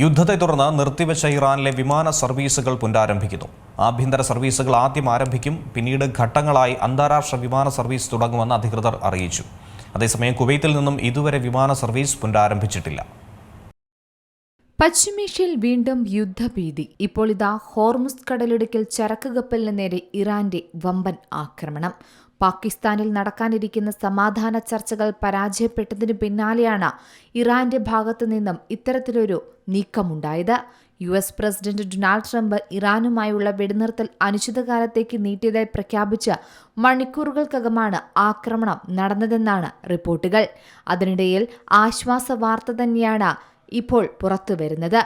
യുദ്ധത്തെ തുടർന്ന് നിർത്തിവെച്ച ഇറാനിലെ വിമാന സർവീസുകൾ പുനരാരംഭിക്കുന്നു. ആഭ്യന്തര സർവീസുകൾ ആദ്യം ആരംഭിക്കും, പിന്നീട് ഘട്ടങ്ങളായി അന്താരാഷ്ട്ര വിമാന സർവീസ് തുടങ്ങുമെന്ന് അധികൃതർ അറിയിച്ചു. അതേസമയം കുവൈത്തിൽ നിന്നും ഇതുവരെ വിമാന സർവീസ് പുനരാരംഭിച്ചിട്ടില്ല. പശ്ചിമേഷ്യയിൽ വീണ്ടും യുദ്ധഭീതി. ഇപ്പോൾ ഇതാ ഹോർമുസ് കടലിടുക്കിൽ ചരക്ക് കപ്പലിന് നേരെ ഇറാന്റെ വമ്പൻ ആക്രമണം. പാകിസ്ഥാനിൽ നടക്കാനിരിക്കുന്ന സമാധാന ചർച്ചകൾ പരാജയപ്പെട്ടതിന് പിന്നാലെയാണ് ഇറാന്റെ ഭാഗത്തു നിന്നും ഇത്തരത്തിലൊരു നീക്കമുണ്ടായത്. US പ്രസിഡന്റ് ഡൊണാൾഡ് ട്രംപ് ഇറാനുമായുള്ള വെടിനിർത്തൽ അനിശ്ചിതകാലത്തേക്ക് നീട്ടിയതായി പ്രഖ്യാപിച്ച് മണിക്കൂറുകൾക്കകമാണ് ആക്രമണം നടന്നതെന്നാണ് റിപ്പോർട്ടുകൾ. അതിനിടയിൽ ആശ്വാസ വാർത്ത തന്നെയാണ് ഇപ്പോൾ പുറത്തുവരുന്നത്.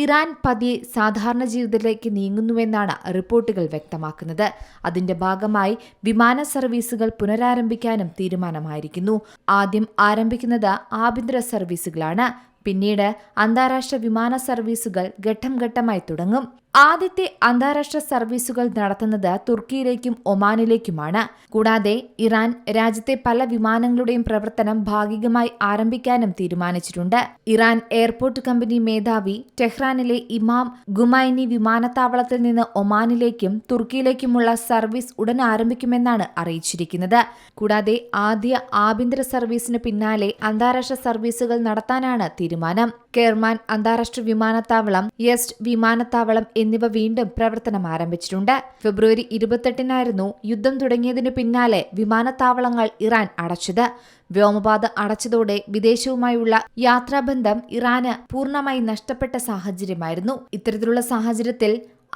ഇറാൻ പതിയെ സാധാരണ ജീവിതത്തിലേക്ക് നീങ്ങുന്നുവെന്നാണ് റിപ്പോർട്ടുകൾ വ്യക്തമാക്കുന്നത്. അതിന്റെ ഭാഗമായി വിമാന സർവീസുകൾ പുനരാരംഭിക്കാനും തീരുമാനമായിരിക്കുന്നു. ആദ്യം ആരംഭിക്കുന്നത് ആഭ്യന്തര സർവീസുകളാണ്. പിന്നീട് അന്താരാഷ്ട്ര വിമാന സർവീസുകൾ ഘട്ടം ഘട്ടമായി തുടങ്ങും. ആദ്യത്തെ അന്താരാഷ്ട്ര സർവീസുകൾ നടത്തുന്നത് തുർക്കിയിലേക്കും ഒമാനിലേക്കുമാണ്. കൂടാതെ ഇറാൻ രാജ്യത്തെ പല വിമാനങ്ങളുടെയും പ്രവർത്തനം ഭാഗികമായി ആരംഭിക്കാനും തീരുമാനിച്ചിട്ടുണ്ട്. ഇറാൻ എയർപോർട്ട് കമ്പനി മേധാവി ടെഹ്റാനിലെ ഇമാം ഖുമൈനി വിമാനത്താവളത്തിൽ നിന്ന് ഒമാനിലേക്കും തുർക്കിയിലേക്കുമുള്ള സർവീസ് ഉടൻ ആരംഭിക്കുമെന്നാണ് അറിയിച്ചിരിക്കുന്നത്. കൂടാതെ ആദ്യ ആഭ്യന്തര സർവീസിന് പിന്നാലെ അന്താരാഷ്ട്ര സർവീസുകൾ നടത്താനാണ് തീരുമാനം. കെർമാൻ അന്താരാഷ്ട്ര വിമാനത്താവളം, യെസ്റ്റ് വിമാനത്താവളം എന്നിവ വീണ്ടും പ്രവർത്തനം ആരംഭിച്ചിട്ടുണ്ട്. ഫെബ്രുവരി 28-നായിരുന്നു യുദ്ധം തുടങ്ങിയതിനു പിന്നാലെ വിമാനത്താവളങ്ങൾ ഇറാൻ അടച്ചത്. വ്യോമപാത അടച്ചതോടെ വിദേശവുമായുള്ള യാത്രാബന്ധം ഇറാന് പൂർണ്ണമായി നഷ്ടപ്പെട്ട സാഹചര്യമായിരുന്നു. ഇത്തരത്തിലുള്ള സാഹചര്യത്തിൽ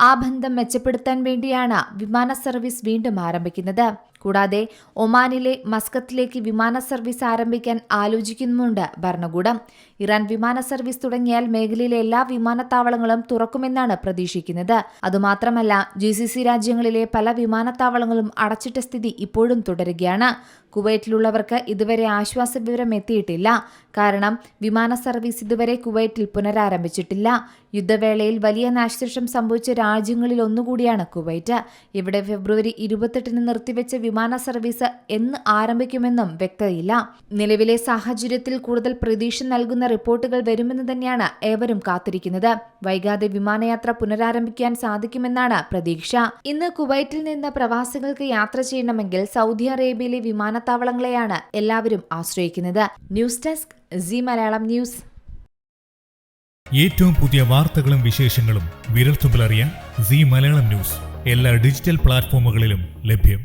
ആ ബന്ധം മെച്ചപ്പെടുത്താൻ വേണ്ടിയാണ് വിമാന സർവീസ് വീണ്ടും ആരംഭിക്കുന്നത്. കൂടാതെ ഒമാനിലെ മസ്കത്തിലേക്ക് വിമാന സർവീസ് ആരംഭിക്കാൻ ആലോചിക്കുന്നുണ്ട് ഭരണകൂടം. ഇറാൻ വിമാന സർവീസ് തുടങ്ങിയാൽ മേഖലയിലെ എല്ലാ വിമാനത്താവളങ്ങളും തുറക്കുമെന്നാണ് പ്രതീക്ഷിക്കുന്നത്. അതുമാത്രമല്ല, GCC രാജ്യങ്ങളിലെ പല വിമാനത്താവളങ്ങളും അടച്ചിട്ട സ്ഥിതി ഇപ്പോഴും തുടരുകയാണ്. കുവൈറ്റിലുള്ളവർക്ക് ഇതുവരെ ആശ്വാസ വിവരം എത്തിയിട്ടില്ല. കാരണം വിമാന സർവീസ് ഇതുവരെ കുവൈറ്റിൽ പുനരാരംഭിച്ചിട്ടില്ല. യുദ്ധവേളയിൽ വലിയ നാശനഷ്ടം സംഭവിച്ച രാജ്യങ്ങളിൽ ഒന്നുകൂടിയാണ് കുവൈറ്റ്. ഇവിടെ ഫെബ്രുവരി 28-ന് നിർത്തിവെച്ച വിമാന സർവീസ് എന്ന് ആരംഭിക്കുമെന്നും വ്യക്തതയില്ല. നിലവിലെ സാഹചര്യത്തിൽ കൂടുതൽ പ്രതീക്ഷ നൽകുന്ന റിപ്പോർട്ടുകൾ വരുമെന്ന് തന്നെയാണ് ഏവരും കാത്തിരിക്കുന്നത്. വൈകാതെ വിമാനയാത്ര പുനരാരംഭിക്കാൻ സാധിക്കുമെന്നാണ് പ്രതീക്ഷ. ഇന്ന് കുവൈറ്റിൽ നിന്ന് പ്രവാസികൾക്ക് യാത്ര ചെയ്യണമെങ്കിൽ സൗദി അറേബ്യയിലെ വിമാനത്താവളങ്ങളെയാണ് എല്ലാവരും ആശ്രയിക്കുന്നത്. News desk Zee Malayalam News. ഏറ്റവും പുതിയ വാർത്തകളും വിശേഷങ്ങളും വിരൽത്തുമ്പിലറിയാൻ സീ മലയാളം ന്യൂസ് എല്ലാ ഡിജിറ്റൽ പ്ലാറ്റ്ഫോമുകളിലും ലഭ്യം.